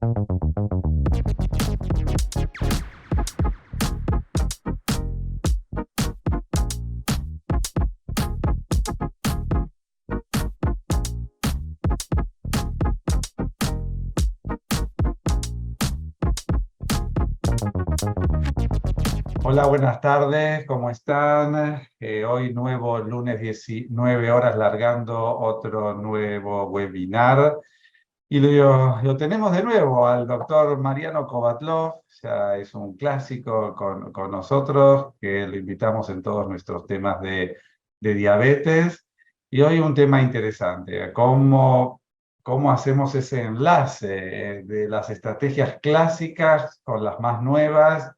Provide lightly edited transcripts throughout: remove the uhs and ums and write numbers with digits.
Hola, buenas tardes, ¿cómo están? Hoy nuevo lunes 19 horas largando otro nuevo webinar y lo tenemos de nuevo al doctor Mariano Kovatlov, ya es un clásico con nosotros, que lo invitamos en todos nuestros temas de diabetes y hoy un tema interesante, cómo hacemos ese enlace de las estrategias clásicas con las más nuevas.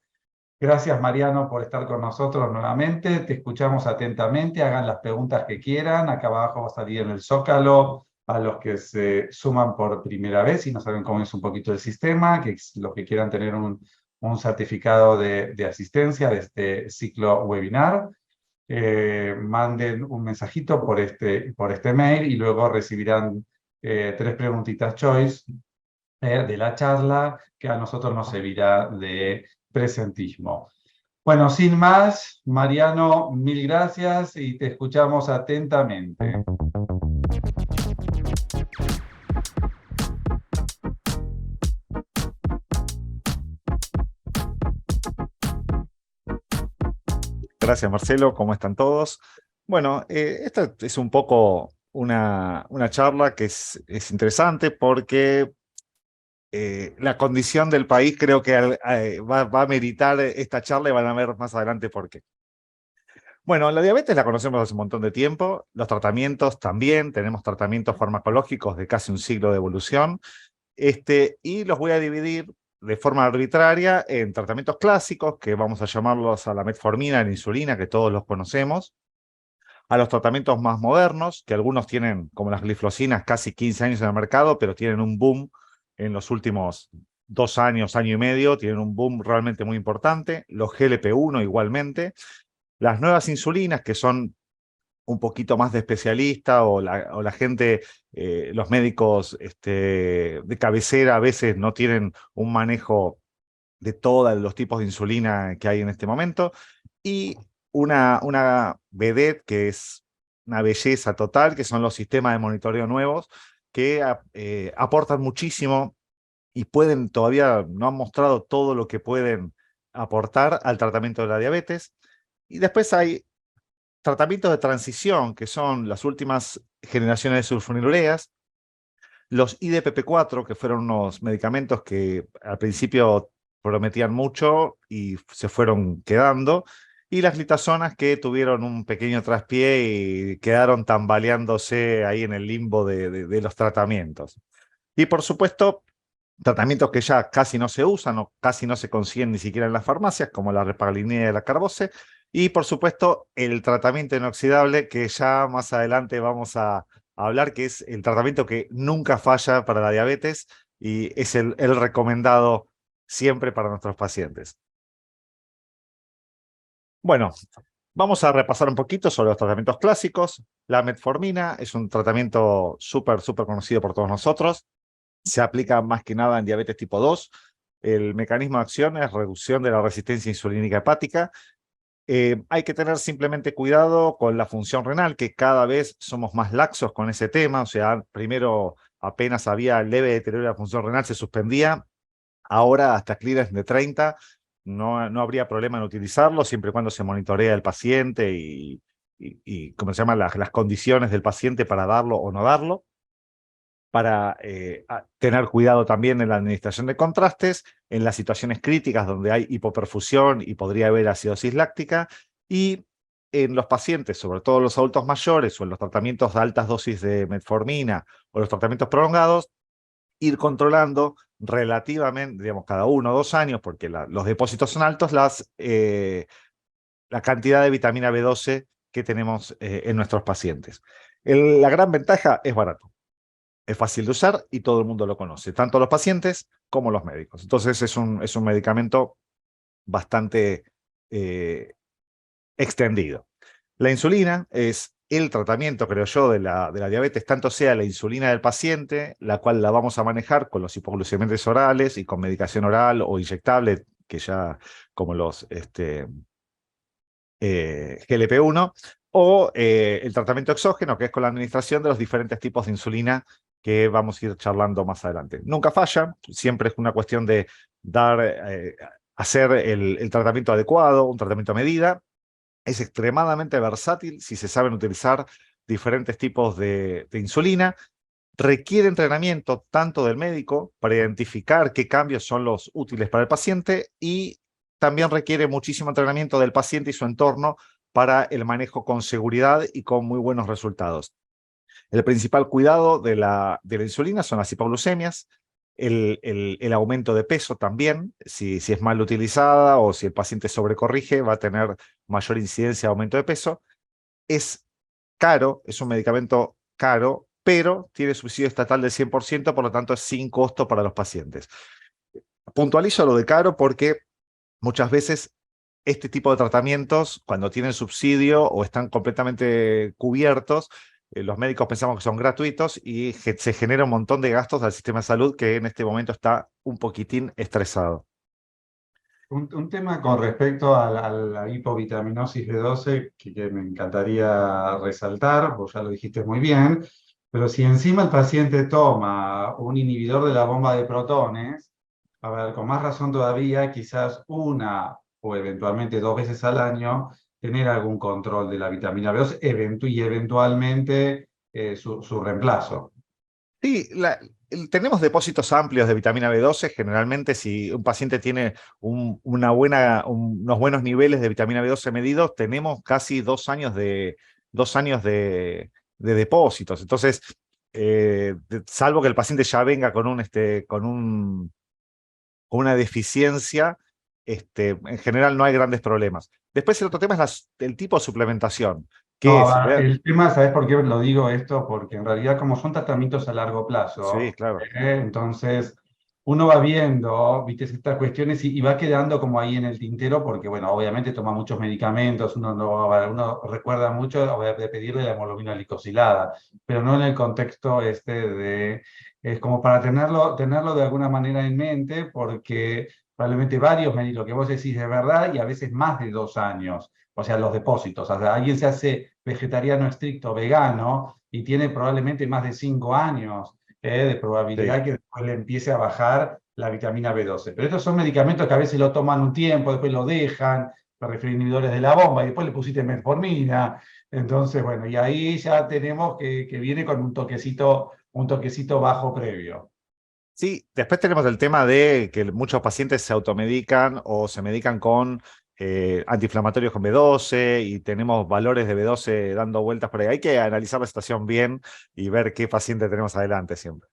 Gracias, Mariano, por estar con nosotros nuevamente. Te escuchamos atentamente. Hagan las preguntas que quieran. Acá abajo va a salir en el Zócalo a los que se suman por primera vez y no saben cómo es un poquito el sistema, los que quieran tener un certificado de asistencia de este ciclo webinar. Manden un mensajito por este mail y luego recibirán 3 preguntitas choice de la charla que a nosotros nos servirá de presentismo. Bueno, sin más, Mariano, mil gracias y te escuchamos atentamente. Gracias, Marcelo. ¿Cómo están todos? Bueno, esta es un poco una charla que es interesante porque la condición del país creo que va a meritar esta charla y van a ver más adelante por qué. Bueno, la diabetes la conocemos hace un montón de tiempo, los tratamientos también, tenemos tratamientos farmacológicos de casi un siglo de evolución, y los voy a dividir de forma arbitraria en tratamientos clásicos, que vamos a llamarlos a la metformina, a la insulina, que todos los conocemos, a los tratamientos más modernos, que algunos tienen, como las gliflocinas, casi 15 años en el mercado, pero tienen un boom en los últimos 2 años, año y medio, tienen un boom realmente muy importante, los GLP-1 igualmente, las nuevas insulinas, que son un poquito más de especialista o la gente, los médicos de cabecera a veces no tienen un manejo de todos los tipos de insulina que hay en este momento, y una vedette que es una belleza total, que son los sistemas de monitoreo nuevos, que aportan muchísimo y todavía no han mostrado todo lo que pueden aportar al tratamiento de la diabetes. Y después hay tratamientos de transición, que son las últimas generaciones de sulfonilureas, los IDPP4, que fueron unos medicamentos que al principio prometían mucho y se fueron quedando, y las glitazonas, que tuvieron un pequeño traspié y quedaron tambaleándose ahí en el limbo de los tratamientos. Y por supuesto, tratamientos que ya casi no se usan o casi no se consiguen ni siquiera en las farmacias, como la repaglinidia y la carbose, y por supuesto el tratamiento inoxidable, que ya más adelante vamos a hablar, que es el tratamiento que nunca falla para la diabetes y es el recomendado siempre para nuestros pacientes. Bueno, vamos a repasar un poquito sobre los tratamientos clásicos. La metformina es un tratamiento súper conocido por todos nosotros. Se aplica más que nada en diabetes tipo 2. El mecanismo de acción es reducción de la resistencia insulínica hepática. Hay que tener simplemente cuidado con la función renal, que cada vez somos más laxos con ese tema. O sea, primero apenas había leve deterioro de la función renal, se suspendía. Ahora hasta clearance de 30 no habría problema en utilizarlo, siempre y cuando se monitorea el paciente y ¿cómo se llama? Las condiciones del paciente para darlo o no darlo, para tener cuidado también en la administración de contrastes, en las situaciones críticas donde hay hipoperfusión y podría haber acidosis láctica, y en los pacientes, sobre todo los adultos mayores o en los tratamientos de altas dosis de metformina o los tratamientos prolongados, ir controlando relativamente, digamos, cada 1 o 2 años, porque los depósitos son altos, la cantidad de vitamina B12 que tenemos en nuestros pacientes. La gran ventaja es barato. Es fácil de usar y todo el mundo lo conoce, tanto los pacientes como los médicos. Entonces es un medicamento bastante extendido. La insulina es el tratamiento, creo yo, de la diabetes, tanto sea la insulina del paciente, la cual la vamos a manejar con los hipoglucemiantes orales y con medicación oral o inyectable, que ya como los GLP-1, o el tratamiento exógeno, que es con la administración de los diferentes tipos de insulina que vamos a ir charlando más adelante. Nunca falla, siempre es una cuestión de hacer el tratamiento adecuado, un tratamiento a medida. Es extremadamente versátil si se saben utilizar diferentes tipos de insulina. Requiere entrenamiento tanto del médico para identificar qué cambios son los útiles para el paciente y también requiere muchísimo entrenamiento del paciente y su entorno para el manejo con seguridad y con muy buenos resultados. El principal cuidado de la insulina son las hipoglucemias, el aumento de peso también, si es mal utilizada o si el paciente sobrecorrige, va a tener mayor incidencia de aumento de peso. Es caro, es un medicamento caro, pero tiene subsidio estatal del 100%, por lo tanto es sin costo para los pacientes. Puntualizo lo de caro porque muchas veces este tipo de tratamientos, cuando tienen subsidio o están completamente cubiertos, los médicos pensamos que son gratuitos y se genera un montón de gastos al sistema de salud que en este momento está un poquitín estresado. Un tema con respecto a la hipovitaminosis B12 que me encantaría resaltar, vos ya lo dijiste muy bien, pero si encima el paciente toma un inhibidor de la bomba de protones, a ver, con más razón todavía, quizás una o eventualmente 2 veces al año, tener algún control de la vitamina B12 y eventualmente su reemplazo. Sí, tenemos depósitos amplios de vitamina B12. Generalmente, si un paciente tiene unos buenos niveles de vitamina B12 medidos, tenemos casi 2 años de depósitos. Entonces, salvo que el paciente ya venga con una deficiencia, en general no hay grandes problemas. Después, el otro tema es el tipo de suplementación, que No, es, a ver, el tema, ¿sabes por qué lo digo esto? Porque en realidad como son tratamientos a largo sí, plazo, claro. entonces uno va viendo, viste, estas cuestiones y va quedando como ahí en el tintero porque, bueno, obviamente toma muchos medicamentos, uno recuerda mucho de pedirle la hemoglobina glicosilada, pero no en el contexto es como para tenerlo de alguna manera en mente porque probablemente varios, lo que vos decís de verdad y a veces más de 2 años. O sea, los depósitos. O sea, alguien se hace vegetariano estricto, vegano, y tiene probablemente más de 5 años de Sí. probabilidad que después le empiece a bajar la vitamina B12. Pero estos son medicamentos que a veces lo toman un tiempo, después lo dejan, me refiero a inhibidores de la bomba, y después le pusiste metformina. Entonces, bueno, y ahí ya tenemos que viene con un toquecito bajo previo. Sí, después tenemos el tema de que muchos pacientes se automedican o se medican con antiinflamatorios con B12 y tenemos valores de B12 dando vueltas por ahí. Hay que analizar la situación bien y ver qué paciente tenemos adelante siempre.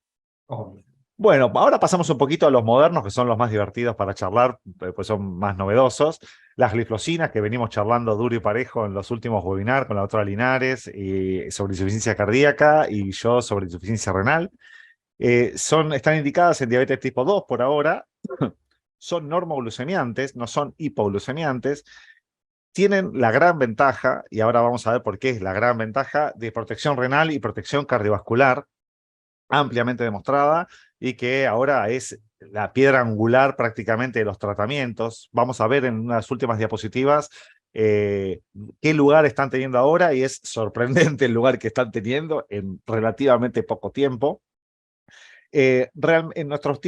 Obvio. Bueno, ahora pasamos un poquito a los modernos, que son los más divertidos para charlar, pues son más novedosos. Las glifosinas, que venimos charlando duro y parejo en los últimos webinars con la doctora Linares y sobre insuficiencia cardíaca y yo sobre insuficiencia renal. Están indicadas en diabetes tipo 2 por ahora, son normoglucemiantes, no son hipoglucemiantes, tienen la gran ventaja, y ahora vamos a ver por qué es la gran ventaja, de protección renal y protección cardiovascular, ampliamente demostrada, y que ahora es la piedra angular prácticamente de los tratamientos. Vamos a ver en unas últimas diapositivas qué lugar están teniendo ahora, y es sorprendente el lugar que están teniendo en relativamente poco tiempo. En nuestros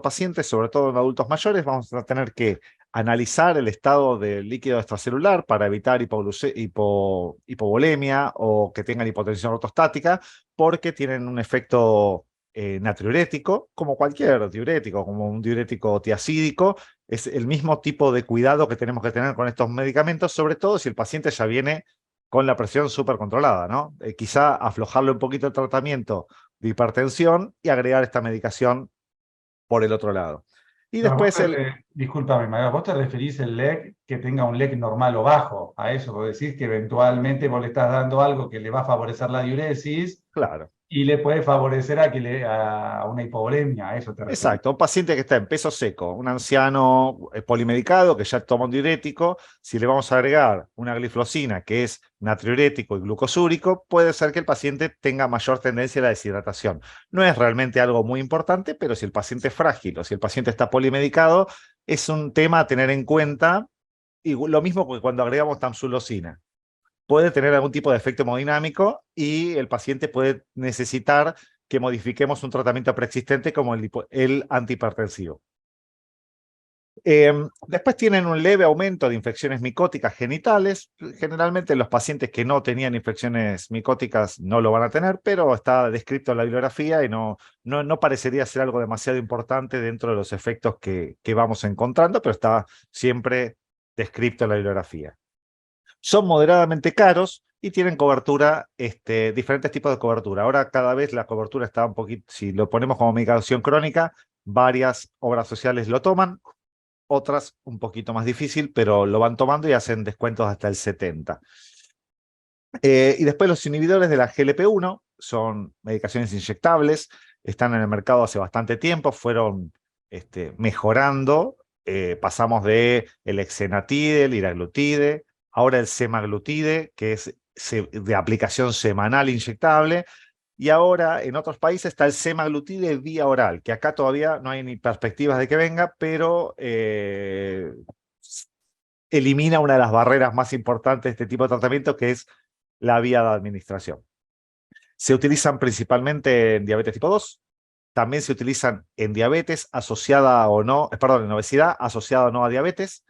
pacientes, sobre todo en adultos mayores, vamos a tener que analizar el estado del líquido extracelular para evitar hipovolemia o que tengan hipotensión ortostática, porque tienen un efecto natriurético, como cualquier diurético, como un diurético tiacídico. Es el mismo tipo de cuidado que tenemos que tener con estos medicamentos, sobre todo si el paciente ya viene con la presión súper controlada, ¿no? Quizá aflojarle un poquito el tratamiento de hipertensión y agregar esta medicación por el otro lado. Y No, después discúlpame, Maga, vos te referís el leg que tenga un leg normal o bajo, a eso, vos decís que eventualmente vos le estás dando algo que le va a favorecer la diuresis. claro, Y le puede favorecer a una hipovolemia, a eso te refieres. Exacto, un paciente que está en peso seco, un anciano polimedicado que ya toma un diurético, si le vamos a agregar una glifosina que es natriurético y glucosúrico, puede ser que el paciente tenga mayor tendencia a la deshidratación. No es realmente algo muy importante, pero si el paciente es frágil o si el paciente está polimedicado, es un tema a tener en cuenta, y lo mismo que cuando agregamos tamsulosina. Puede tener algún tipo de efecto hemodinámico y el paciente puede necesitar que modifiquemos un tratamiento preexistente como el antihipertensivo. Después tienen un leve aumento de infecciones micóticas genitales. Generalmente los pacientes que no tenían infecciones micóticas no lo van a tener, pero está descrito en la bibliografía y no parecería ser algo demasiado importante dentro de los efectos que vamos encontrando, pero está siempre descrito en la bibliografía. Son moderadamente caros y tienen cobertura, diferentes tipos de cobertura. Ahora cada vez la cobertura está un poquito, si lo ponemos como medicación crónica, varias obras sociales lo toman, otras un poquito más difícil, pero lo van tomando y hacen descuentos hasta el 70%. Y después los inhibidores de la GLP-1 son medicaciones inyectables, están en el mercado hace bastante tiempo, fueron mejorando, pasamos de el exenatide, el liraglutide, ahora el semaglutide, que es de aplicación semanal inyectable, y ahora en otros países está el semaglutide vía oral, que acá todavía no hay ni perspectivas de que venga, pero elimina una de las barreras más importantes de este tipo de tratamiento, que es la vía de administración. Se utilizan principalmente en diabetes tipo 2, también se utilizan en diabetes asociada o no, perdón, en obesidad asociada o no a diabetes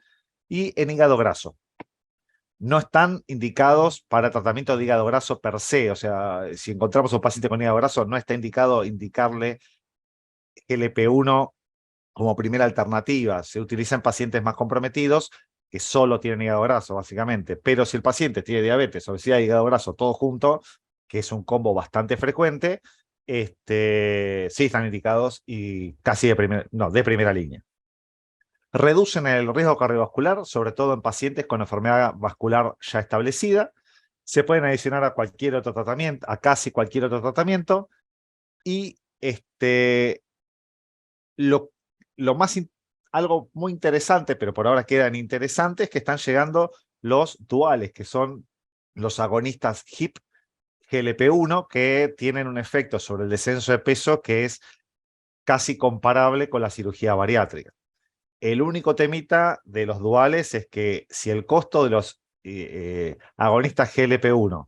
y en hígado graso. No están indicados para tratamiento de hígado graso per se, o sea, si encontramos un paciente con hígado graso, no está indicado indicarle GLP-1 como primera alternativa. Se utiliza en pacientes más comprometidos que solo tienen hígado graso, básicamente. Pero si el paciente tiene diabetes, obesidad y hígado graso todo junto, que es un combo bastante frecuente, sí están indicados y casi de primera línea. Reducen el riesgo cardiovascular, sobre todo en pacientes con enfermedad vascular ya establecida. Se pueden adicionar a cualquier otro tratamiento, a casi cualquier otro tratamiento. Y lo, lo más, algo muy interesante, pero por ahora quedan interesantes, es que están llegando los duales, que son los agonistas HIP GLP-1, que tienen un efecto sobre el descenso de peso que es casi comparable con la cirugía bariátrica. El único temita de los duales es que si el costo de los agonistas GLP-1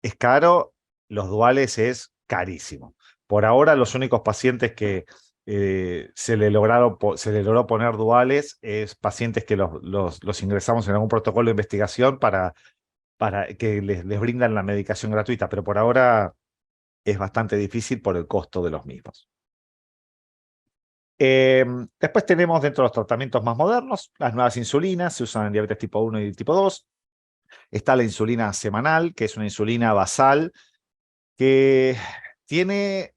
es caro, los duales es carísimo. Por ahora, los únicos pacientes que se le logró poner duales es pacientes que los ingresamos en algún protocolo de investigación para que les brindan la medicación gratuita, pero por ahora es bastante difícil por el costo de los mismos. Después tenemos dentro de los tratamientos más modernos, las nuevas insulinas, se usan en diabetes tipo 1 y tipo 2. Está la insulina semanal, que es una insulina basal, que tiene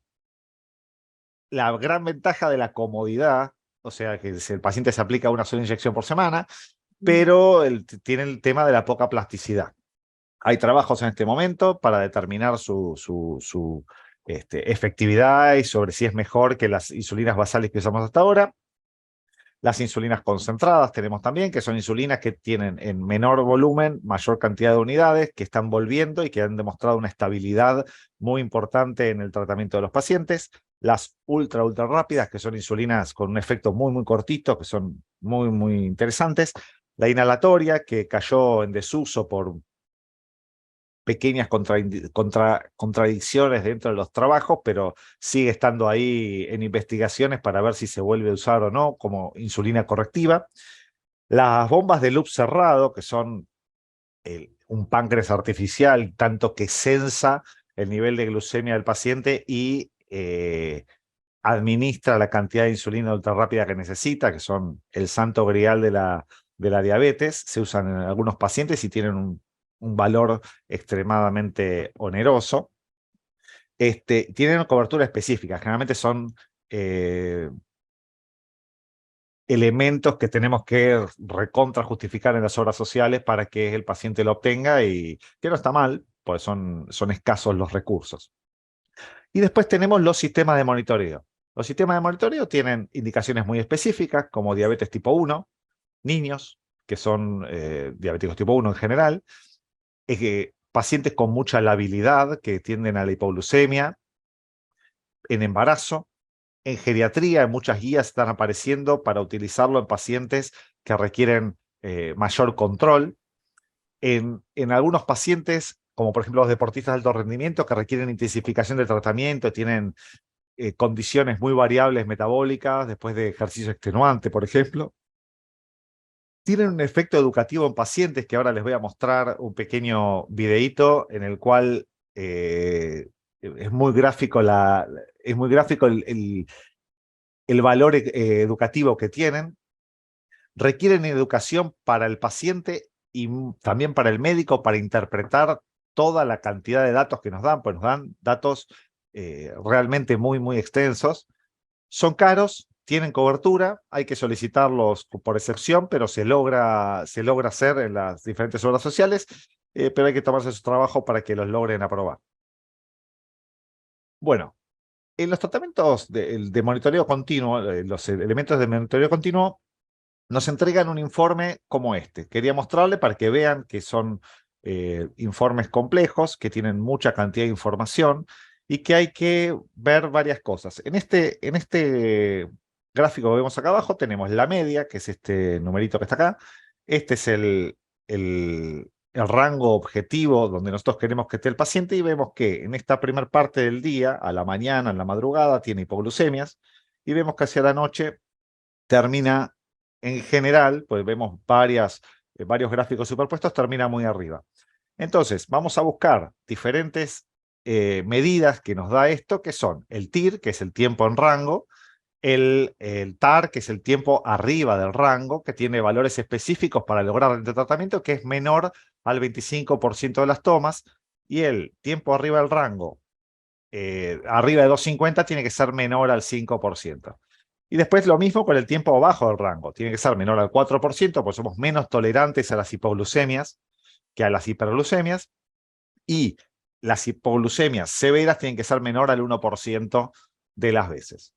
la gran ventaja de la comodidad, o sea, que el paciente se aplica una sola inyección por semana, pero tiene el tema de la poca plasticidad. Hay trabajos en este momento para determinar su efectividad y sobre si es mejor que las insulinas basales que usamos hasta ahora. Las insulinas concentradas tenemos también, que son insulinas que tienen en menor volumen, mayor cantidad de unidades, que están volviendo y que han demostrado una estabilidad muy importante en el tratamiento de los pacientes. Las ultra rápidas, que son insulinas con un efecto muy cortito, que son muy interesantes. La inhalatoria, que cayó en desuso por pequeñas contradicciones dentro de los trabajos, pero sigue estando ahí en investigaciones para ver si se vuelve a usar o no como insulina correctiva. Las bombas de loop cerrado, que son un páncreas artificial, tanto que sensa el nivel de glucemia del paciente y administra la cantidad de insulina ultra rápida que necesita, que son el santo grial de la diabetes. Se usan en algunos pacientes y tienen un valor extremadamente oneroso. Tienen cobertura específica, generalmente son elementos que tenemos que recontra justificar en las obras sociales para que el paciente lo obtenga y que no está mal, pues son escasos los recursos. Y después tenemos los sistemas de monitoreo. Los sistemas de monitoreo tienen indicaciones muy específicas, como diabetes tipo 1, niños, que son diabéticos tipo 1 en general, pacientes con mucha labilidad, que tienden a la hipoglucemia, en embarazo, en geriatría, muchas guías están apareciendo para utilizarlo en pacientes que requieren mayor control, en algunos pacientes, como por ejemplo los deportistas de alto rendimiento, que requieren intensificación de tratamiento, tienen condiciones muy variables metabólicas después de ejercicio extenuante, por ejemplo. Tienen un efecto educativo en pacientes, que ahora les voy a mostrar un pequeño videíto en el cual es muy gráfico, el valor educativo que tienen. Requieren educación para el paciente y también para el médico, para interpretar toda la cantidad de datos que nos dan, pues nos dan datos realmente muy, muy extensos. Son caros, tienen cobertura, hay que solicitarlos por excepción, pero se logra hacer en las diferentes obras sociales, pero hay que tomarse su trabajo para que los logren aprobar. Bueno, en los tratamientos de monitoreo continuo, los elementos de monitoreo continuo, nos entregan un informe como este. Quería mostrarle para que vean que son informes complejos, que tienen mucha cantidad de información y que hay que ver varias cosas. En este gráfico que vemos acá abajo tenemos la media, que es este numerito que está acá. Este es el rango objetivo donde nosotros queremos que esté el paciente, y vemos que en esta primera parte del día, a la mañana, en la madrugada, tiene hipoglucemias, y vemos que hacia la noche termina, en general, pues vemos varios gráficos superpuestos, termina muy arriba. Entonces, vamos a buscar diferentes medidas que nos da esto, que son el TIR, que es el tiempo en rango, el TAR, que es el tiempo arriba del rango, que tiene valores específicos para lograr el tratamiento, que es menor al 25% de las tomas, y el tiempo arriba del rango, arriba de 250, tiene que ser menor al 5%. Y después lo mismo con el tiempo bajo del rango. Tiene que ser menor al 4%, porque somos menos tolerantes a las hipoglucemias que a las hiperglucemias. Y las hipoglucemias severas tienen que ser menor al 1% de las veces.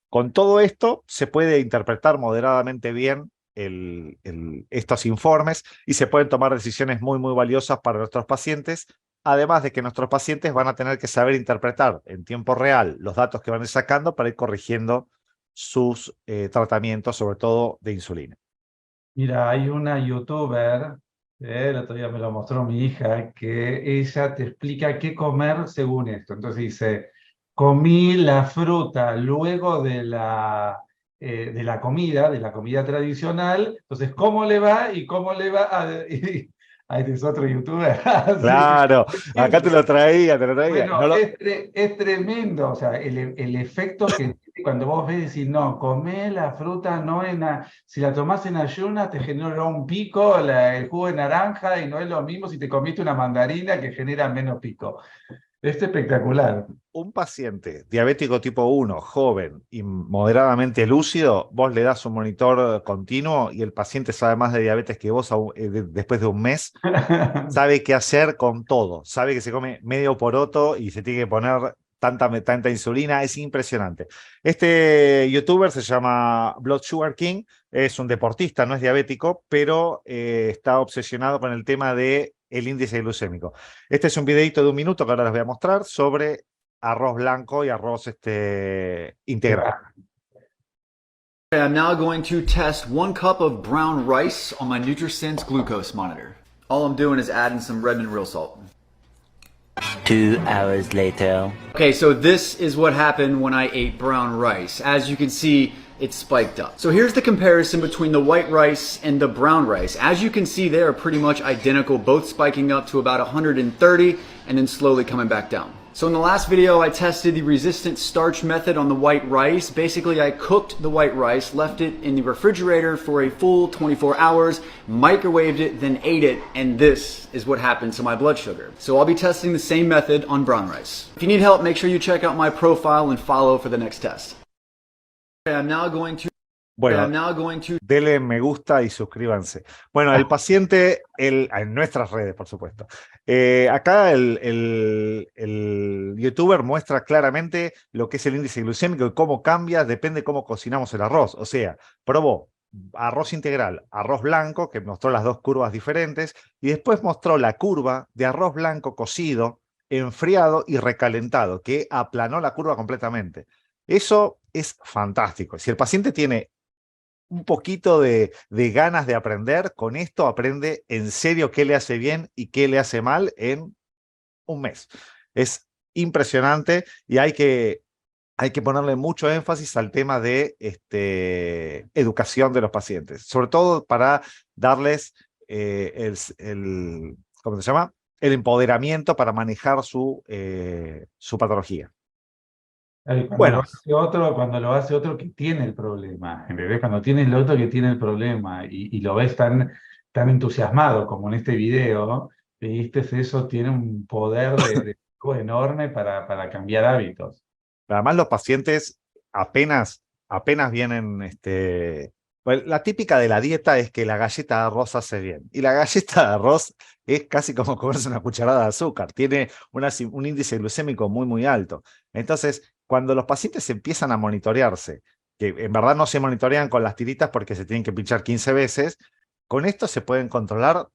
Con todo esto se puede interpretar moderadamente bien estos informes, y se pueden tomar decisiones muy, muy valiosas para nuestros pacientes, además de que nuestros pacientes van a tener que saber interpretar en tiempo real los datos que van sacando para ir corrigiendo sus tratamientos, sobre todo de insulina. Mira, hay una youtuber, el otro día me lo mostró mi hija, que ella te explica qué comer según esto. Entonces dice, comí la fruta luego de la comida tradicional. Entonces, ¿cómo le va? ¿Y cómo le va? Este es otro youtuber. Claro, acá te lo traía. Bueno, No lo... es tremendo, o sea, el efecto que tiene cuando vos ves y decís, no, comé la fruta, no si la tomás en ayunas te genera un pico el jugo de naranja, y no es lo mismo si te comiste una mandarina, que genera menos pico. Es espectacular. Un paciente diabético tipo 1, joven y moderadamente lúcido, vos le das un monitor continuo y el paciente sabe más de diabetes que vos después de un mes. Sabe qué hacer con todo. Sabe que se come medio poroto y se tiene que poner tanta insulina. Es impresionante. Este youtuber se llama Blood Sugar King. Es un deportista, no es diabético, pero está obsesionado con el tema del índice glucémico. Este es un videito de 1 minuto que ahora les voy a mostrar sobre arroz blanco y arroz integral. Okay, I'm now going to test 1 cup of brown rice on my NutriSense glucose monitor. All I'm doing is adding some Redmond real salt. 2 hours later. Okay, so this is what happened when I ate brown rice. As you can see, it spiked up. So here's the comparison between the white rice and the brown rice. As you can see, they are pretty much identical, both spiking up to about 130 and then slowly coming back down. So in the last video, I tested the resistant starch method on the white rice. Basically, I cooked the white rice, left it in the refrigerator for a full 24 hours, microwaved it, then ate it, and this is what happened to my blood sugar. So I'll be testing the same method on brown rice. If you need help, make sure you check out my profile and follow for the next test. Okay, I'm now going to Bueno, I'm now going to denle me gusta y suscríbanse. Bueno, el paciente, en nuestras redes, por supuesto. Acá el youtuber muestra claramente lo que es el índice glucémico y cómo cambia, depende de cómo cocinamos el arroz. O sea, probó arroz integral, arroz blanco, que mostró las dos curvas diferentes, y después mostró la curva de arroz blanco cocido, enfriado y recalentado, que aplanó la curva completamente. Eso es fantástico. Si el paciente tiene un poquito de ganas de aprender, con esto aprende en serio qué le hace bien y qué le hace mal en un mes. Es impresionante y hay que ponerle mucho énfasis al tema de educación de los pacientes, sobre todo para darles ¿cómo se llama? El empoderamiento para manejar su patología. Bueno, Cuando lo hace otro que tiene el problema, ¿entendés? Cuando tiene el otro que tiene el problema y lo ves tan entusiasmado como en este video, viste, eso tiene un poder de enorme para cambiar hábitos. además los pacientes apenas vienen, pues, la típica de la dieta es que la galleta de arroz hace bien. Y la galleta de arroz es casi como comerse una cucharada de azúcar. Tiene un índice glucémico muy, muy alto. Entonces, cuando los pacientes empiezan a monitorearse, que en verdad no se monitorean con las tiritas porque se tienen que pinchar 15 veces, con esto se pueden controlar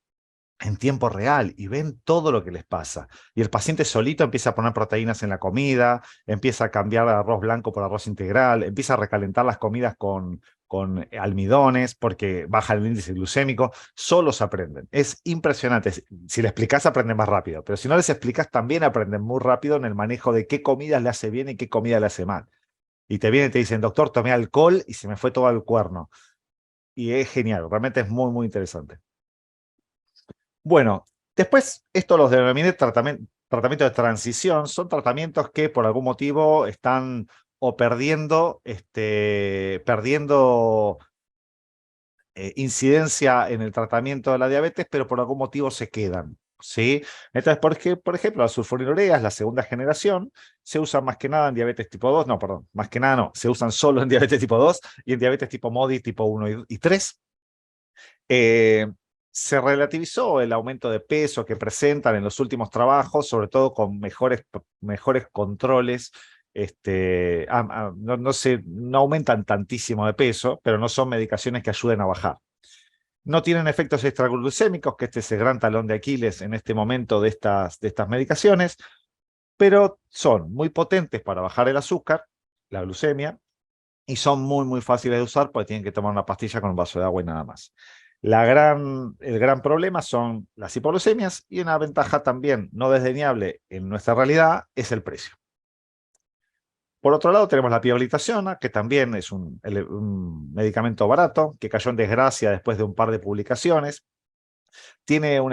en tiempo real y ven todo lo que les pasa. Y el paciente solito empieza a poner proteínas en la comida, empieza a cambiar arroz blanco por arroz integral, empieza a recalentar las comidas con almidones porque baja el índice glucémico. Solos aprenden. Es impresionante. Si le explicas, aprenden más rápido. Pero si no les explicas, también aprenden muy rápido en el manejo de qué comida le hace bien y qué comida le hace mal. Y te vienen y te dicen, doctor, tomé alcohol y se me fue todo al cuerno. Y es genial. Realmente es muy, muy interesante. Bueno, después esto los denominé tratamiento de transición. Son tratamientos que por algún motivo están o perdiendo incidencia en el tratamiento de la diabetes, pero por algún motivo se quedan, ¿sí? Entonces, por ejemplo, las sulfonilureas, la segunda generación, se usan más que nada en diabetes tipo 2, no, perdón, más que nada no, se usan solo en diabetes tipo 2 y en diabetes tipo MODI tipo 1 y 3. Se relativizó el aumento de peso que presentan en los últimos trabajos, sobre todo con mejores controles. No aumentan tantísimo de peso, pero no son medicaciones que ayuden a bajar. No tienen efectos extraglucémicos, que este es el gran talón de Aquiles en este momento de estas medicaciones, pero son muy potentes para bajar el azúcar, la glucemia, y son muy, muy fáciles de usar porque tienen que tomar una pastilla con un vaso de agua y nada más. El gran problema son las hipoglucemias y una ventaja también no desdeñable en nuestra realidad es el precio. Por otro lado tenemos la pioglitazona, que también es un medicamento barato, que cayó en desgracia después de un par de publicaciones. Tiene un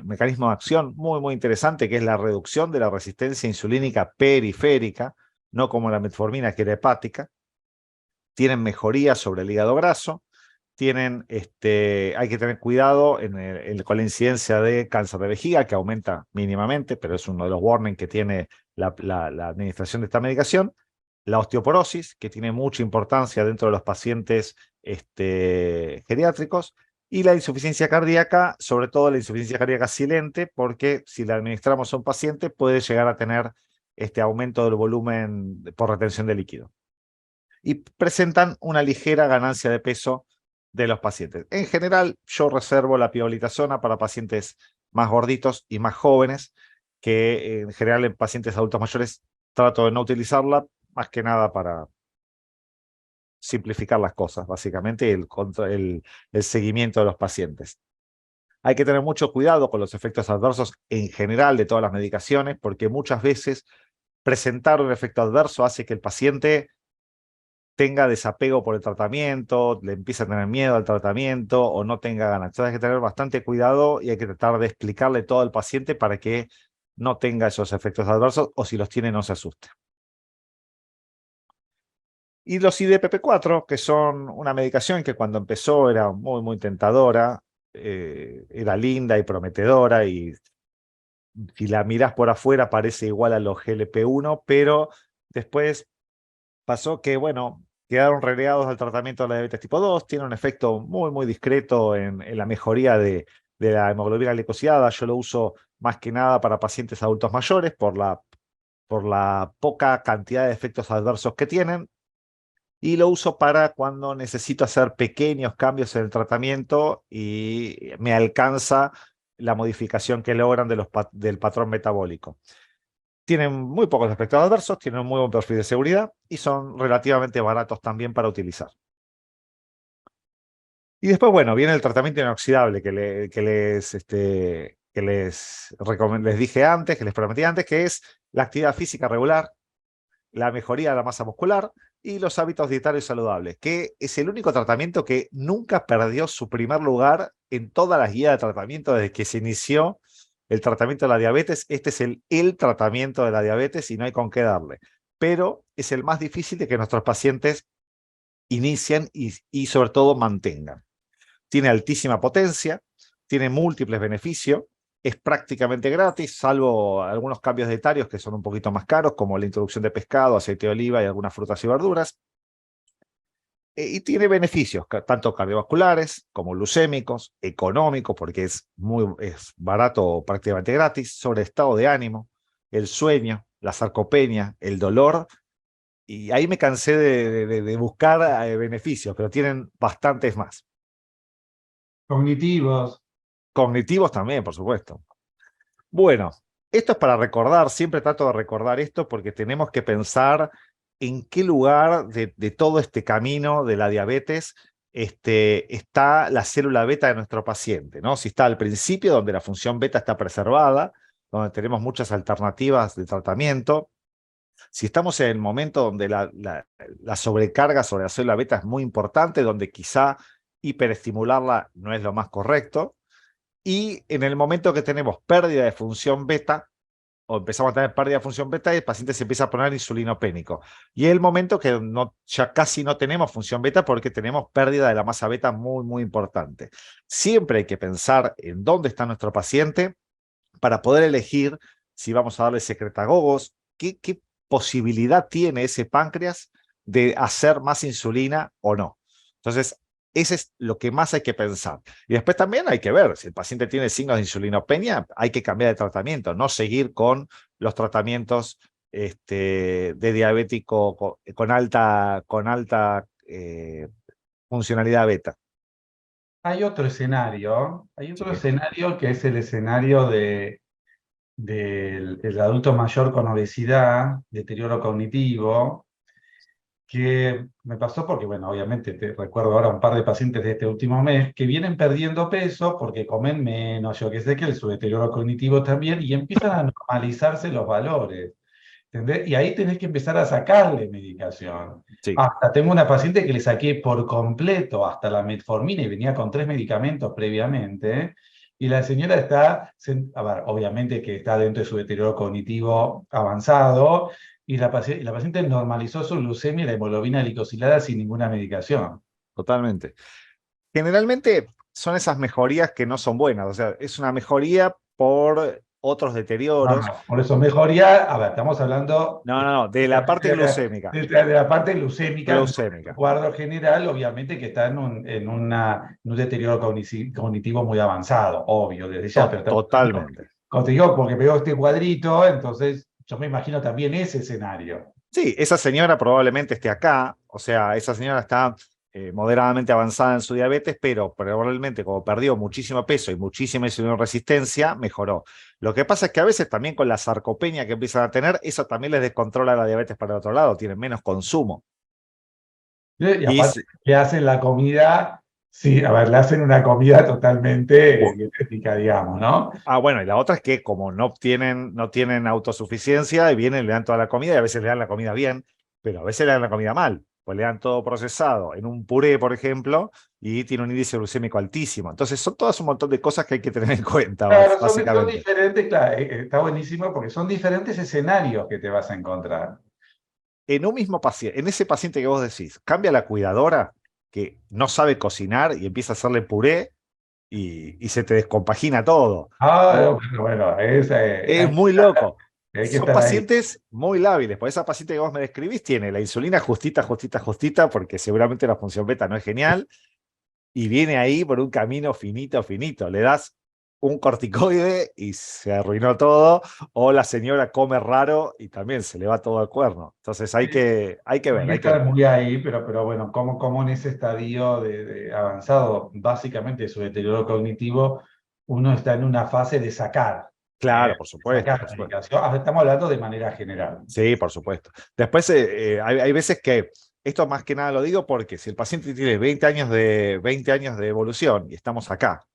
mecanismo de acción muy, muy interesante, que es la reducción de la resistencia insulínica periférica, no como la metformina, que era hepática. Tienen mejoría sobre el hígado graso. Hay que tener cuidado con la incidencia de cáncer de vejiga, que aumenta mínimamente, pero es uno de los warnings que tiene la administración de esta medicación. La osteoporosis, que tiene mucha importancia dentro de los pacientes geriátricos. Y la insuficiencia cardíaca, sobre todo la insuficiencia cardíaca silente, porque si la administramos a un paciente puede llegar a tener este aumento del volumen por retención de líquido. Y presentan una ligera ganancia de peso de los pacientes. En general, yo reservo la pioglitazona para pacientes más gorditos y más jóvenes, que en general en pacientes adultos mayores trato de no utilizarla, más que nada para simplificar las cosas, básicamente, el seguimiento de los pacientes. Hay que tener mucho cuidado con los efectos adversos en general de todas las medicaciones, porque muchas veces presentar un efecto adverso hace que el paciente tenga desapego por el tratamiento, le empiece a tener miedo al tratamiento o no tenga ganas. Entonces hay que tener bastante cuidado y hay que tratar de explicarle todo al paciente para que no tenga esos efectos adversos o si los tiene no se asuste. Y los IDPP4, que son una medicación que cuando empezó era muy, muy tentadora, era linda y prometedora y si la mirás por afuera parece igual a los GLP-1, pero después pasó que, bueno, quedaron relegados al tratamiento de la diabetes tipo 2, tiene un efecto muy, muy discreto en la mejoría de la hemoglobina glicosilada. Yo lo uso más que nada para pacientes adultos mayores por la poca cantidad de efectos adversos que tienen, y lo uso para cuando necesito hacer pequeños cambios en el tratamiento y me alcanza la modificación que logran del patrón metabólico. Tienen muy pocos efectos adversos, tienen un muy buen perfil de seguridad y son relativamente baratos también para utilizar. Y después, bueno, viene el tratamiento inoxidable les dije antes, que les prometí antes, que es la actividad física regular, la mejoría de la masa muscular y los hábitos dietarios saludables, que es el único tratamiento que nunca perdió su primer lugar en todas las guías de tratamiento desde que se inició el tratamiento de la diabetes. Este es el tratamiento de la diabetes y no hay con qué darle. Pero es el más difícil de que nuestros pacientes inicien y sobre todo mantengan. Tiene altísima potencia, tiene múltiples beneficios, es prácticamente gratis, salvo algunos cambios dietarios que son un poquito más caros, como la introducción de pescado, aceite de oliva y algunas frutas y verduras. Y tiene beneficios, tanto cardiovasculares como glucémicos, económicos, porque es barato o prácticamente gratis, sobre estado de ánimo, el sueño, la sarcopenia, el dolor. Y ahí me cansé de buscar beneficios, pero tienen bastantes más. Cognitivos. Cognitivos también, por supuesto. Bueno, esto es para recordar, siempre trato de recordar esto porque tenemos que pensar en qué lugar de todo este camino de la diabetes está la célula beta de nuestro paciente, ¿no? Si está al principio, donde la función beta está preservada, donde tenemos muchas alternativas de tratamiento. Si estamos en el momento donde la sobrecarga sobre la célula beta es muy importante, donde quizá hiperestimularla no es lo más correcto, y en el momento que tenemos pérdida de función beta, o empezamos a tener pérdida de función beta, el paciente se empieza a poner insulinopénico. Y es el momento que ya casi no tenemos función beta porque tenemos pérdida de la masa beta muy, muy importante. Siempre hay que pensar en dónde está nuestro paciente para poder elegir si vamos a darle secretagogos, qué posibilidad tiene ese páncreas de hacer más insulina o no. Entonces, ese es lo que más hay que pensar. Y después también hay que ver, si el paciente tiene signos de insulinopenia, hay que cambiar de tratamiento, no seguir con los tratamientos de diabético con alta funcionalidad beta. Hay otro escenario que es el escenario del adulto mayor con obesidad, deterioro cognitivo, que me pasó porque, bueno, obviamente te recuerdo ahora un par de pacientes de este último mes que vienen perdiendo peso porque comen menos, yo qué sé, que su deterioro cognitivo también, y empiezan a normalizarse los valores. ¿Entendés? Y ahí tenés que empezar a sacarle medicación. Sí. Hasta tengo una paciente que le saqué por completo hasta la metformina y venía con 3 medicamentos previamente. Y la señora está, a ver, obviamente que está dentro de su deterioro cognitivo avanzado, y la paciente normalizó su glucemia y la hemoglobina glicosilada sin ninguna medicación. Totalmente. Generalmente son esas mejorías que no son buenas, o sea, es una mejoría por otros deterioros. No, por eso mejoría, a ver, estamos hablando No, de la parte glucémica. de la parte glucémica, Glucémica. cuadro general, obviamente que está en un deterioro cognitivo muy avanzado, obvio, desde ya. Pero Totalmente. como te digo, porque veo este cuadrito, entonces yo me imagino también ese escenario. Sí, esa señora probablemente esté acá, o sea, esa señora está moderadamente avanzada en su diabetes, pero probablemente como perdió muchísimo peso y muchísima resistencia, mejoró. Lo que pasa es que a veces también con la sarcopenia que empiezan a tener, eso también les descontrola la diabetes para el otro lado, tienen menos consumo. Y aparte le hacen la comida, sí, a ver, le hacen una comida totalmente dietética, digamos, ¿no? Bueno, y la otra es que como no tienen autosuficiencia, y vienen, le dan toda la comida, y a veces le dan la comida bien, pero a veces le dan la comida mal, pues le dan todo procesado en un puré, por ejemplo, y tiene un índice glucémico altísimo. Entonces son todas un montón de cosas que hay que tener en cuenta, Claro, básicamente. son diferentes, claro, está buenísimo porque son diferentes escenarios que te vas a encontrar. En un mismo paciente, en ese paciente que vos decís, cambia la cuidadora que no sabe cocinar y empieza a hacerle puré y se te descompagina todo. Ah, bueno, Es muy loco. Hay que Son estar ahí. pacientes muy lábiles, por esa paciente que vos me describís tiene la insulina justita, justita, justita, porque seguramente la función beta no es genial, y viene ahí por un camino finito, finito. Le das un corticoide y se arruinó todo, o la señora come raro y también se le va todo al cuerno. Entonces hay que Hay ver, que hay que estar ver. muy ahí, pero bueno, como en ese estadio de avanzado, básicamente su deterioro cognitivo, uno está en una fase de sacar, Claro, por de supuesto, sacar por supuesto. medicación. Estamos hablando de manera general. Sí, por supuesto. Después hay veces que, esto más que nada lo digo porque si el paciente tiene 20 años de evolución y estamos acá,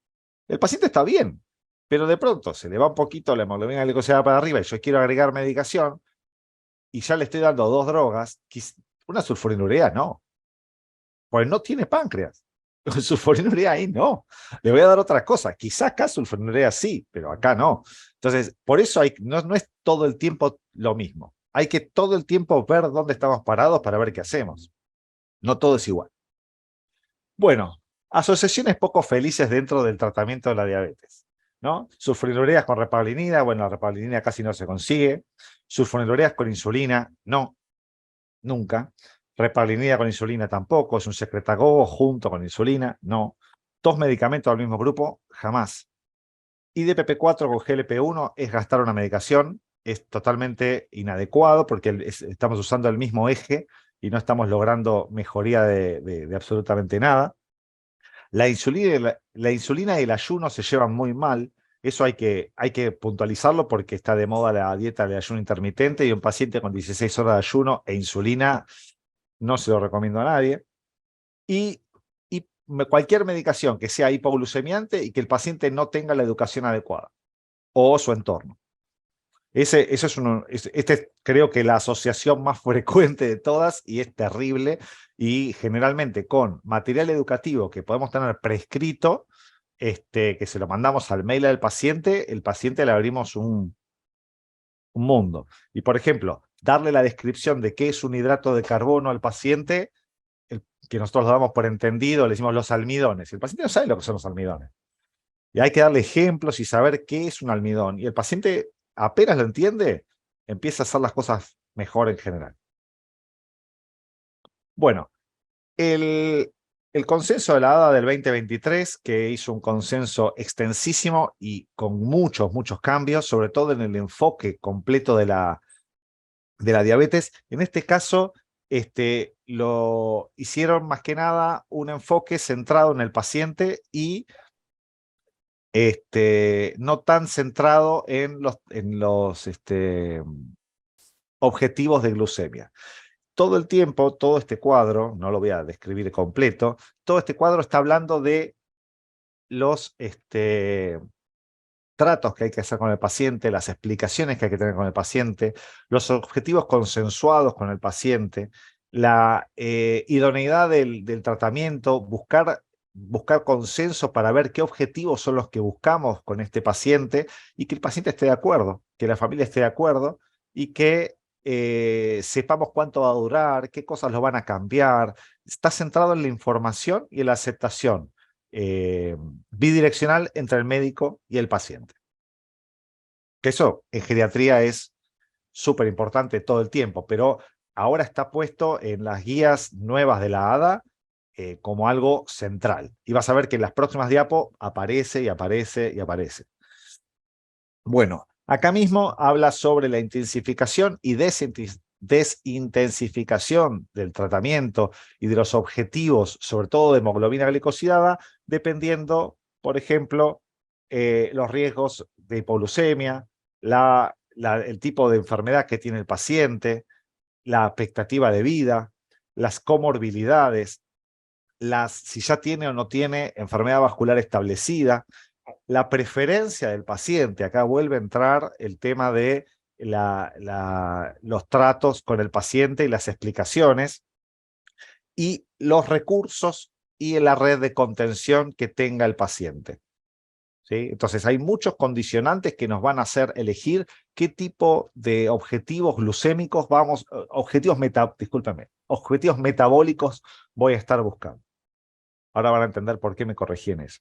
el paciente está bien, pero de pronto se le va un poquito la hemoglobina glicosilada para arriba y yo quiero agregar medicación y ya le estoy dando 2 drogas, una sulfonilurea no, pues no tiene páncreas. Sulfonilurea ahí no. Le voy a dar otra cosa. Quizás acá sulfonilurea sí, pero acá no. Entonces, por eso no es todo el tiempo lo mismo. Hay que todo el tiempo ver dónde estamos parados para ver qué hacemos. No todo es igual. Bueno, asociaciones poco felices dentro del tratamiento de la diabetes, ¿no? Sulfonilureas con repaglinida, bueno, la repaglinida casi no se consigue. Sulfonilureas con insulina, no, nunca. Repaglinida con insulina tampoco, es un secretagogo junto con insulina, no. 2 medicamentos al mismo grupo, jamás. IDPP4 con GLP-1 es gastar una medicación, es totalmente inadecuado porque estamos usando el mismo eje y no estamos logrando mejoría de absolutamente nada. La insulina y el ayuno se llevan muy mal. Eso hay que puntualizarlo porque está de moda la dieta de ayuno intermitente y un paciente con 16 horas de ayuno e insulina no se lo recomiendo a nadie. Y cualquier medicación que sea hipoglucemiante y que el paciente no tenga la educación adecuada o su entorno. Este es creo que la asociación más frecuente de todas y es terrible y generalmente con material educativo que podemos tener prescrito, que se lo mandamos al mail del paciente, el paciente le abrimos un mundo. Y por ejemplo, darle la descripción de qué es un hidrato de carbono al paciente, que nosotros lo damos por entendido, le decimos los almidones. El paciente no sabe lo que son los almidones. Y hay que darle ejemplos y saber qué es un almidón. Y el paciente apenas lo entiende, empieza a hacer las cosas mejor en general. Bueno, el consenso de la ADA del 2023, que hizo un consenso extensísimo y con muchos, muchos cambios, sobre todo en el enfoque completo de la diabetes. En este caso, lo hicieron más que nada un enfoque centrado en el paciente y no tan centrado en los objetivos de glucemia. Todo el tiempo, todo este cuadro, no lo voy a describir completo, todo este cuadro está hablando de los tratos que hay que hacer con el paciente, las explicaciones que hay que tener con el paciente, los objetivos consensuados con el paciente, la idoneidad del tratamiento, buscar consenso para ver qué objetivos son los que buscamos con este paciente y que el paciente esté de acuerdo, que la familia esté de acuerdo y que sepamos cuánto va a durar, qué cosas lo van a cambiar. Está centrado en la información y en la aceptación bidireccional entre el médico y el paciente. Que eso en geriatría es súper importante todo el tiempo, pero ahora está puesto en las guías nuevas de la ADA como algo central. Y vas a ver que en las próximas diapos aparece y aparece y aparece. Bueno, acá mismo habla sobre la intensificación y desintensificación del tratamiento y de los objetivos, sobre todo de hemoglobina glicosilada, dependiendo, por ejemplo, los riesgos de hipoglucemia, el tipo de enfermedad que tiene el paciente, la expectativa de vida, las comorbilidades, si ya tiene o no tiene enfermedad vascular establecida, la preferencia del paciente. Acá vuelve a entrar el tema de los tratos con el paciente y las explicaciones, y los recursos y la red de contención que tenga el paciente. ¿Sí? Entonces hay muchos condicionantes que nos van a hacer elegir qué tipo de objetivos glucémicos objetivos metabólicos voy a estar buscando. Ahora van a entender por qué me corregí en eso.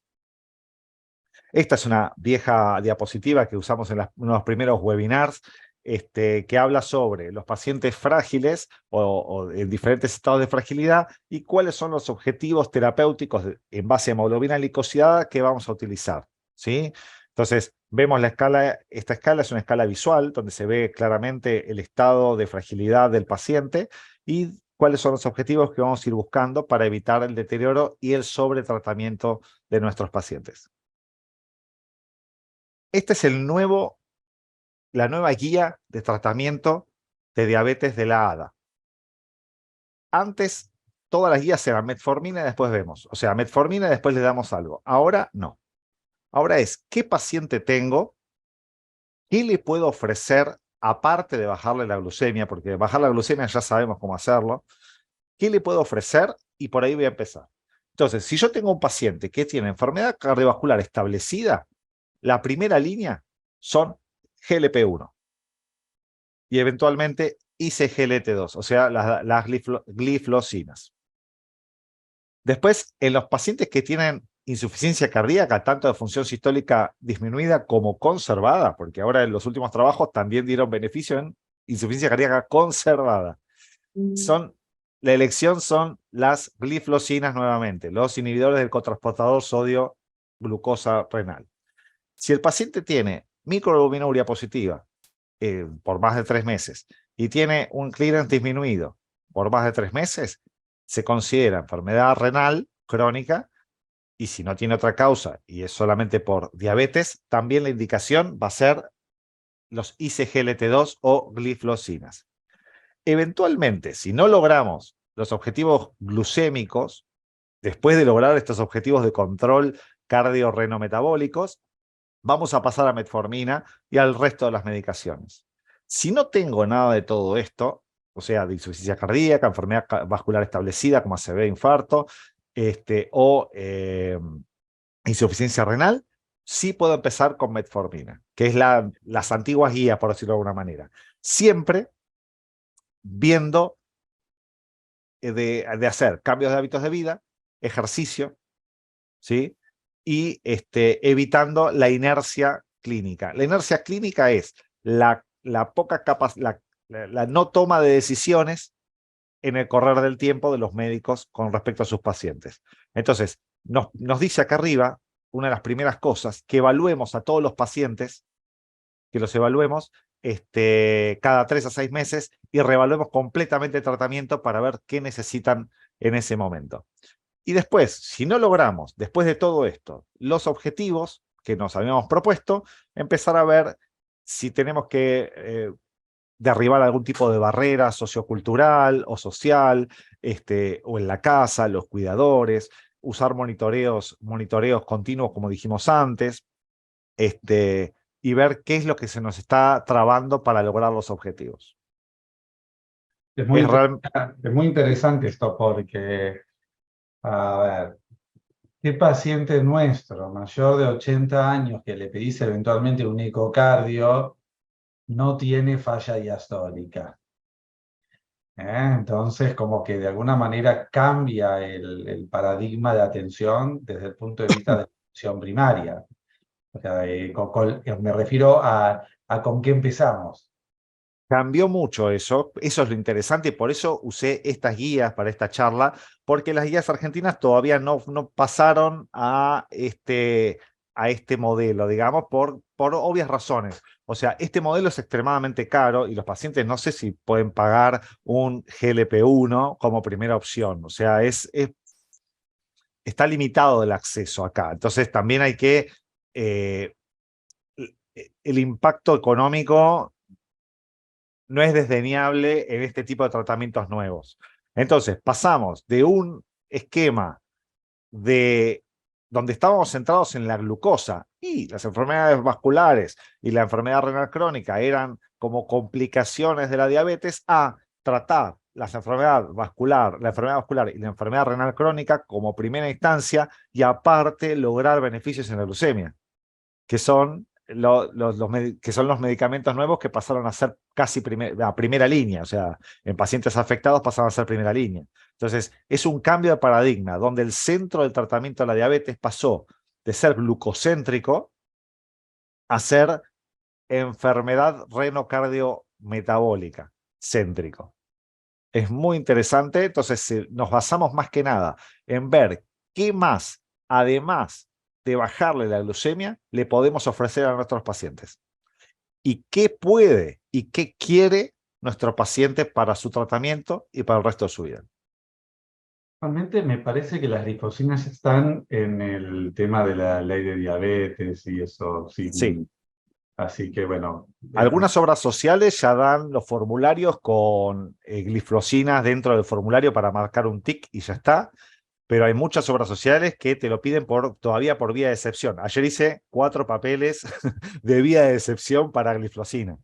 Esta es una vieja diapositiva que usamos en uno de los primeros webinars. que habla sobre los pacientes frágiles o en diferentes estados de fragilidad y cuáles son los objetivos terapéuticos en base a hemoglobina glicosida que vamos a utilizar, ¿sí? Entonces, vemos la escala, esta escala es una escala visual donde se ve claramente el estado de fragilidad del paciente y cuáles son los objetivos que vamos a ir buscando para evitar el deterioro y el sobretratamiento de nuestros pacientes. Este es la nueva guía de tratamiento de diabetes de la ADA. Antes, todas las guías eran metformina y después vemos. O sea, metformina y después le damos algo. Ahora no. Ahora es, ¿qué paciente tengo? ¿Qué le puedo ofrecer aparte de bajarle la glucemia? Porque bajar la glucemia ya sabemos cómo hacerlo. ¿Qué le puedo ofrecer? Y por ahí voy a empezar. Entonces, si yo tengo un paciente que tiene enfermedad cardiovascular establecida, la primera línea son GLP-1 y eventualmente ICGLT2, o sea, las gliflosinas. Después, en los pacientes que tienen insuficiencia cardíaca, tanto de función sistólica disminuida como conservada, porque ahora en los últimos trabajos también dieron beneficio en insuficiencia cardíaca conservada. La elección son las gliflosinas nuevamente, los inhibidores del cotransportador sodio-glucosa renal. Si el paciente tiene microalbuminuria positiva por más de 3 meses y tiene un clearance disminuido por más de 3 meses, se considera enfermedad renal crónica y si no tiene otra causa y es solamente por diabetes, también la indicación va a ser los ICGLT2 o gliflosinas. Eventualmente, si no logramos los objetivos glucémicos, después de lograr estos objetivos de control cardiorrenometabólicos, vamos a pasar a metformina y al resto de las medicaciones. Si no tengo nada de todo esto, o sea, de insuficiencia cardíaca, enfermedad vascular establecida como ACV, infarto, o insuficiencia renal, sí puedo empezar con metformina, que es las antiguas guías, por decirlo de alguna manera. Siempre viendo de hacer cambios de hábitos de vida, ejercicio, ¿sí? Y evitando la inercia clínica. La inercia clínica es la poca capacidad, la no toma de decisiones en el correr del tiempo de los médicos con respecto a sus pacientes. Entonces, nos dice acá arriba, una de las primeras cosas, que evaluemos a todos los pacientes, que los evaluemos cada 3 a 6 meses y reevaluemos completamente el tratamiento para ver qué necesitan en ese momento. Y después, si no logramos, después de todo esto, los objetivos que nos habíamos propuesto, empezar a ver si tenemos que derribar algún tipo de barrera sociocultural o social, o en la casa, los cuidadores, usar monitoreos continuos, como dijimos antes, y ver qué es lo que se nos está trabando para lograr los objetivos. Es muy interesante esto porque, a ver, ¿qué paciente nuestro, mayor de 80 años, que le pedís eventualmente un ecocardio, no tiene falla diastólica? Entonces, como que de alguna manera cambia el paradigma de atención desde el punto de vista de la atención primaria. O sea, me refiero a con qué empezamos. Cambió mucho eso es lo interesante y por eso usé estas guías para esta charla, porque las guías argentinas todavía no pasaron a este modelo, digamos, por obvias razones. O sea, este modelo es extremadamente caro y los pacientes no sé si pueden pagar un GLP-1 como primera opción. O sea, está limitado el acceso acá. Entonces también hay que... el impacto económico no es desdeñable en este tipo de tratamientos nuevos. Entonces, pasamos de un esquema donde estábamos centrados en la glucosa y las enfermedades vasculares y la enfermedad renal crónica eran como complicaciones de la diabetes, a tratar la enfermedad vascular y la enfermedad renal crónica como primera instancia y aparte lograr beneficios en la glucemia, que son los medicamentos nuevos que pasaron a ser casi primera línea, o sea, en pacientes afectados pasaron a ser primera línea. Entonces, es un cambio de paradigma, donde el centro del tratamiento de la diabetes pasó de ser glucocéntrico a ser enfermedad renocardiometabólica, céntrico. Es muy interesante, entonces nos basamos más que nada en ver qué más, además de bajarle la glucemia, le podemos ofrecer a nuestros pacientes. Y qué puede y qué quiere nuestro paciente para su tratamiento y para el resto de su vida. Realmente me parece que las glifosinas están en el tema de la ley de diabetes y eso, sí. Sí. Así que bueno. Algunas obras sociales ya dan los formularios con glifosinas dentro del formulario para marcar un tic y ya está. Pero hay muchas obras sociales que te lo piden todavía por vía de excepción. Ayer hice 4 papeles de vía de excepción para glifosina.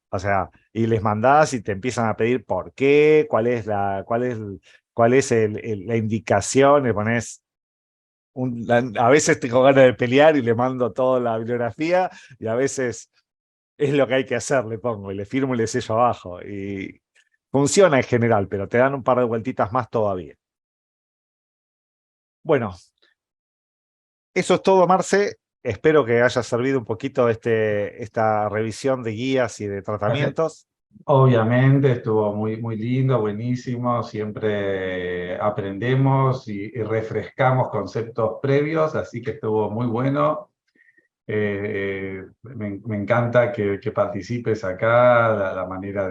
O sea, y les mandás y te empiezan a pedir por qué, cuál es la indicación, le pones a veces tengo ganas de pelear y le mando toda la bibliografía, y a veces es lo que hay que hacer, le pongo, y le firmo y le sello abajo. Y funciona en general, pero te dan un par de vueltitas más todavía. Bueno, eso es todo, Marce. Espero que haya servido un poquito esta revisión de guías y de tratamientos. Obviamente estuvo muy, muy lindo, buenísimo. Siempre aprendemos y refrescamos conceptos previos, así que estuvo muy bueno. Me encanta que participes acá, la manera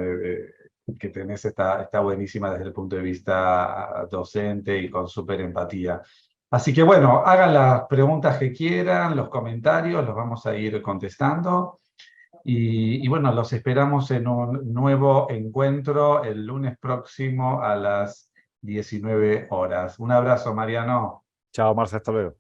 que tenés está buenísima desde el punto de vista docente y con súper empatía. Así que bueno, hagan las preguntas que quieran, los comentarios, los vamos a ir contestando. Y bueno, los esperamos en un nuevo encuentro el lunes próximo a las 19 horas. Un abrazo, Mariano. Chao, Marce, hasta luego.